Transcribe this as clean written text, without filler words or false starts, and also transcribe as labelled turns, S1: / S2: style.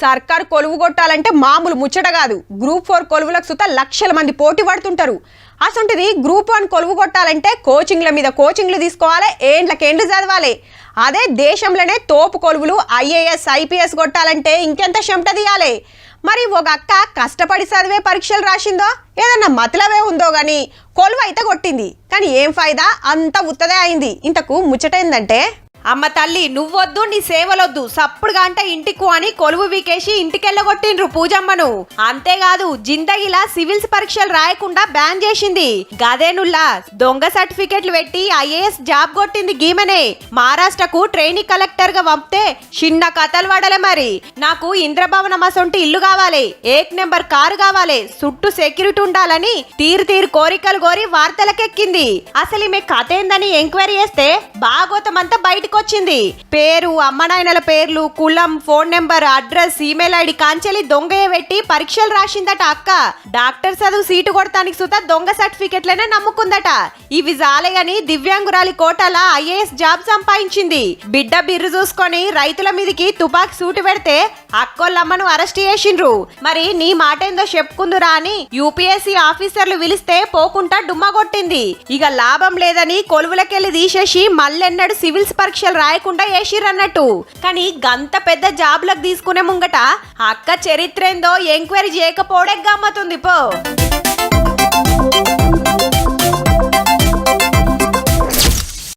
S1: సర్కార్ కొలువు కొట్టాలంటే మామూలు ముచ్చట కాదు. గ్రూప్ 4 కొలువులకు సుత లక్షల మంది పోటీ పడుతుంటారు. అసొంటిది గ్రూప్ 1 కొలువు కొట్టాలంటే కోచింగ్ల మీద కోచింగ్లు తీసుకోవాలి, ఏండ్లకేండ్లు చదవాలి. అదే దేశంలోనే తోపు కొలువులు ఐఏఎస్ ఐపీఎస్ కొట్టాలంటే ఇంకెంత చెమట తీయాలి. మరి ఒక అక్క కష్టపడి చదివే పరీక్షలు రాసిందో ఏదన్నా మతలవే ఉందో గాని కొలువు అయితే కొట్టింది. కానీ ఏం ఫైదా, అంత ఉత్తదే అయింది. ఇంతకు ముచ్చటైందంటే,
S2: అమ్మ తల్లి నువ్వొద్దు నీ సేవలొద్దు సప్పుడుగా అంటే ఇంటికి అని కొలువు వీకేసి ఇంటికెళ్ళగొట్టిండ్రు పూజమ్మను. అంతేకాదు జిందగీలా సివిల్స్ పరీక్షలు రాయకుండా బ్యాన్ చేసింది. గదేనుల్లా దొంగ సర్టిఫికెట్లు పెట్టి ఐఏఎస్ జాబ్ కొట్టింది గీమనే. మహారాష్ట్రకు ట్రైనింగ్ కలెక్టర్ గా పంపితే చిన్న కథలు పడలే. మరి నాకు ఇంద్రభవనం అసొంటి ఇల్లు కావాలి, ఏక్ నెంబర్ కారు కావాలి, చుట్టూ సెక్యూరిటీ ఉండాలని తీరు కోరికలు కోరి వార్తలకెక్కింది. అసలు ఈమె కథ ఏందని ఎంక్వైరీ చేస్తే భాగవతమంతా బయటకు వచ్చింది. పేరు, అమ్మనాయనల పేర్లు, కులం, phone number, address, email ID కాంచెలి దొంగయ్య పెట్టి పరీక్షలు రాసిందట అక్క. డాక్టర్ చదువు సీటు కొడతానికి సుత దొంగ సర్టిఫికెట్లనే నమ్ముకుందట. ఇవి జాలేగని దివ్యాంగురాలి కోటాల ఐఏఎస్ జాబ్ సంపాదించింది. బిడ్డ బిర్రు చూసుకొని రైతుల మీదకి తుపాకి సూటు పెడితే అక్కోళ్ళమ్మను అరెస్ట్ చేసిండ్రు. మరి నీ మాట ఏందో చెప్పుకుందురా అని యూపీఎస్సీ ఆఫీసర్లు పిలిస్తే పోకుండా డుమ్మా కొట్టింది. ఇక లాభం లేదని కొలువులకెళ్లి తీసేసి మళ్ళెన్నడు సివిల్స్ పరీక్షలు రాయకుండా వేసిరన్నట్టు. కానీ గంత పెద్ద జాబ్లకు తీసుకునే ముంగట అక్క చరిత్ర ఏందో ఎంక్వైరీ చేయకపోవడే గమ్మతుంది పో.